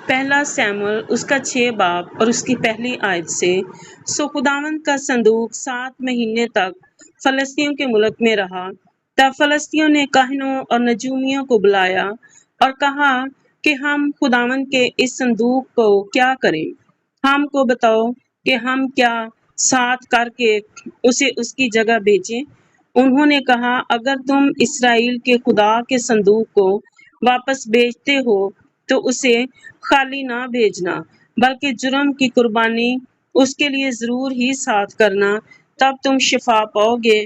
پہلا سیموئل اس کا 6 باب اور اس کی پہلی آیت سے۔ سو خداوند کا صندوق 7 مہینے تک فلسطینیوں کے ملک میں رہا۔ تب فلسطینیوں نے کاہنوں اور نجومیوں کو بلایا اور کہا کہ ہم خداوند کے اس صندوق کو کیا کریں؟ ہم کو بتاؤ کہ ہم کیا ساتھ کر کے اسے اس کی جگہ بھیجیں۔ انہوں نے کہا، اگر تم اسرائیل کے خدا کے صندوق کو واپس بھیجتے ہو تو اسے خالی نہ بھیجنا، بلکہ جرم کی قربانی اس کے لیے ضرور ہی ساتھ کرنا، تب تم شفا پاؤ گے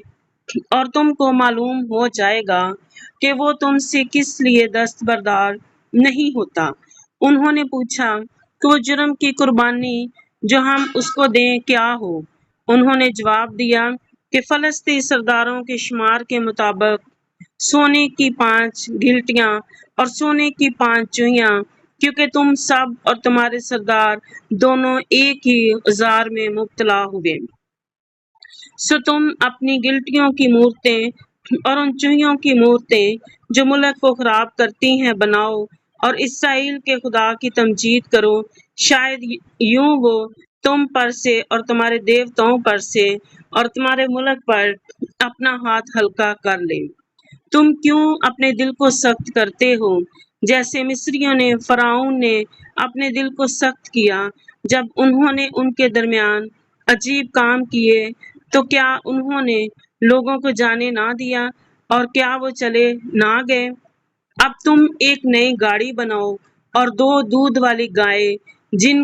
اور تم کو معلوم ہو جائے گا کہ وہ تم سے کس لیے دستبردار نہیں ہوتا۔ انہوں نے پوچھا کہ وہ جرم کی قربانی جو ہم اس کو دیں کیا ہو؟ انہوں نے جواب دیا کہ فلسطینی سرداروں کے شمار کے مطابق سونے کی 5 گلٹیاں اور سونے کی 5 چوہیاں، کیونکہ تم سب اور تمہارے سردار دونوں ایک ہی اوزار میں مبتلا ہوئے۔ سو تم اپنی گلٹیوں کی مورتیں اور ان چوہیوں کی مورتیں جو ملک کو خراب کرتی ہیں بناؤ اور اسرائیل کے خدا کی تمجید کرو، شاید یوں وہ تم پر سے اور تمہارے دیوتاؤں پر سے اور تمہارے ملک پر اپنا ہاتھ ہلکا کر لے۔ تم کیوں اپنے دل کو سخت کرتے ہو، جیسے مصریوں نے فرعون نے اپنے دل کو سخت کیا جب انہوں نے ان کے درمیان عجیب کام کیے؟ تو کیا انہوں نے لوگوں کو جانے نہ دیا اور کیا وہ چلے نہ گئے؟ اب تم ایک نئی گاڑی بناؤ اور 2 دودھ والی گائے جن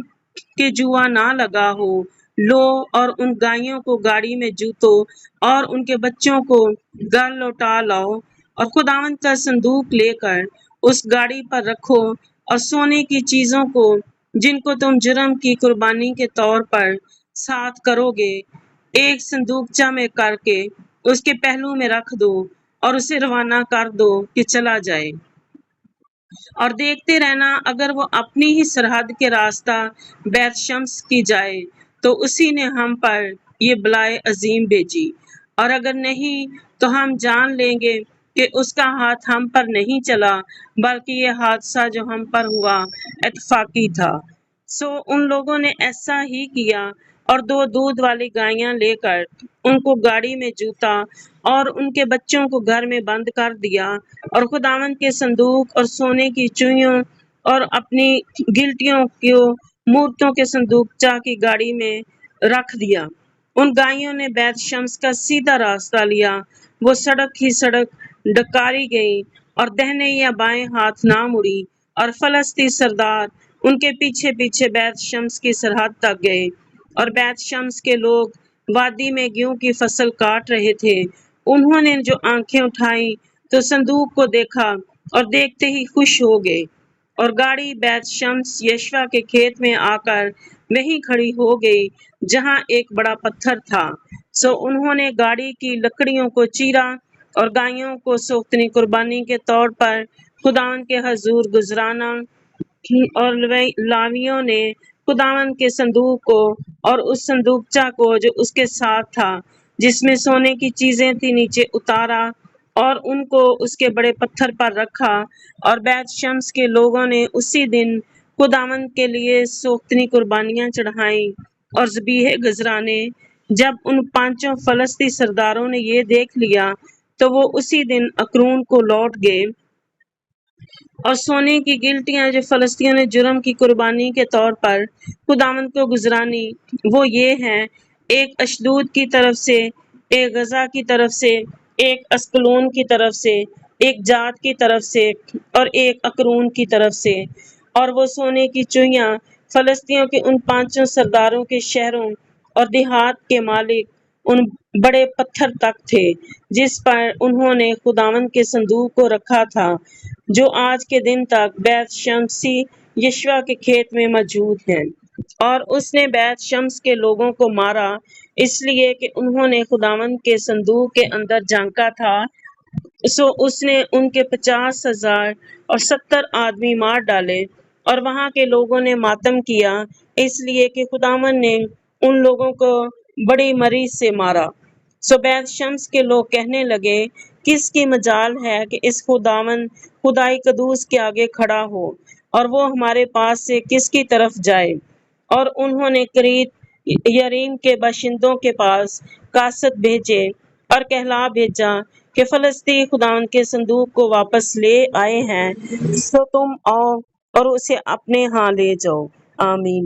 کے جوا نہ لگا ہو لو اور ان گائیوں کو گاڑی میں جوتو اور ان کے بچوں کو گھر لوٹا لاؤ اور خداوند کا صندوق لے کر اس گاڑی پر رکھو اور سونے کی چیزوں کو جن کو تم جرم کی قربانی کے طور پر ساتھ کرو گے ایک صندوقچہ میں کر کے اس کے پہلو میں رکھ دو اور اسے روانہ کر دو کہ چلا جائے۔ اور دیکھتے رہنا، اگر وہ اپنی ہی سرحد کے راستہ بیت شمس کی جائے تو اسی نے ہم پر یہ بلائے عظیم بھیجی، اور اگر نہیں تو ہم جان لیں گے کہ اس کا ہاتھ ہم پر نہیں چلا، بلکہ یہ حادثہ جو ہم پر ہوا اتفاقی تھا۔ سو ان لوگوں نے ایسا ہی کیا اور 2 دودھ والی گائیاں لے کر ان کو گاڑی میں جوتا اور ان کے بچوں کو گھر میں بند کر دیا اور خداوند کے صندوق اور سونے کی چوہیوں اور اپنی گلٹیوں کو مورتوں کے صندوقچہ کی گاڑی میں رکھ دیا۔ ان گائیوں نے بیت شمس کا سیدھا راستہ لیا، وہ سڑک ہی سڑک ڈکاری گئی اور دہنے یا بائیں ہاتھ نہ مڑی، اور فلسطینی سردار ان کے پیچھے پیچھے بیت شمس کی سرحد تک گئے۔ اور بیت شمس کے لوگ وادی میں گیہوں کی فصل کاٹ رہے تھے، انہوں نے جو آنکھیں اٹھائیں تو صندوق کو دیکھا اور دیکھتے ہی خوش ہو گئے، اور گاڑی بیت شمس یشوا کے کھیت میں آ کر وہیں کھڑی ہو گئی جہاں ایک بڑا پتھر تھا۔ سو انہوں نے گاڑی کی لکڑیوں کو چیرا اور گائیوں کو سوختنی قربانی کے طور پر خداوند کے حضور گزرانا، اور لاویوں نے خداوند کے صندوق کو اور اس صندوقچہ کو جو اس کے ساتھ تھا جس میں سونے کی چیزیں تھی نیچے اتارا اور ان کو اس کے بڑے پتھر پر رکھا، اور بیت شمس کے لوگوں نے اسی دن خداوند کے لیے سوختنی قربانیاں چڑھائیں اور ذبیحے گزرانے۔ جب ان 5 فلسطینی سرداروں نے یہ دیکھ لیا تو وہ اسی دن اکرون کو لوٹ گئے، اور سونے کی گلٹیاں جو فلسطینیوں نے جرم کی قربانی کے طور پر خداوند کو گزرانی وہ یہ ہیں، ایک اشدود کی طرف سے، ایک غزہ کی طرف سے، ایک اسکلون کی طرف سے، ایک جات کی طرف سے اور ایک اکرون کی طرف سے۔ اور وہ سونے کی چوہیاں فلسطینیوں کے ان 5 سرداروں کے شہروں اور دیہات کے مالک ان بڑے پتھر تک تھے جس پر انہوں نے خداوند کے صندوق کو رکھا تھا، جو آج کے دن تک بیت شمسی یشوا کے کھیت میں موجود ہے۔ اور اس نے بیت شمس کے لوگوں کو مارا اس لیے کہ انہوں نے خداوند کے صندوق کے اندر جھانکا تھا۔ سو اس نے ان کے 50,000 اور 70 آدمی مار ڈالے، اور وہاں کے لوگوں نے ماتم کیا اس لیے کہ خداوند نے ان لوگوں کو بڑی مری سے مارا۔ سو بیت شمس کے لوگ کہنے لگے، کس کی مجال ہے کہ اس خداوند خدائی قدوس کے آگے کھڑا ہو، اور وہ ہمارے پاس سے کس کی طرف جائے؟ اور انہوں نے کریت یرین کے باشندوں کے پاس کاسد بھیجے اور کہلا بھیجا کہ فلسطی خداوند کے صندوق کو واپس لے آئے ہیں، سو تم آؤ اور اسے اپنے ہاں لے جاؤ۔ آمین۔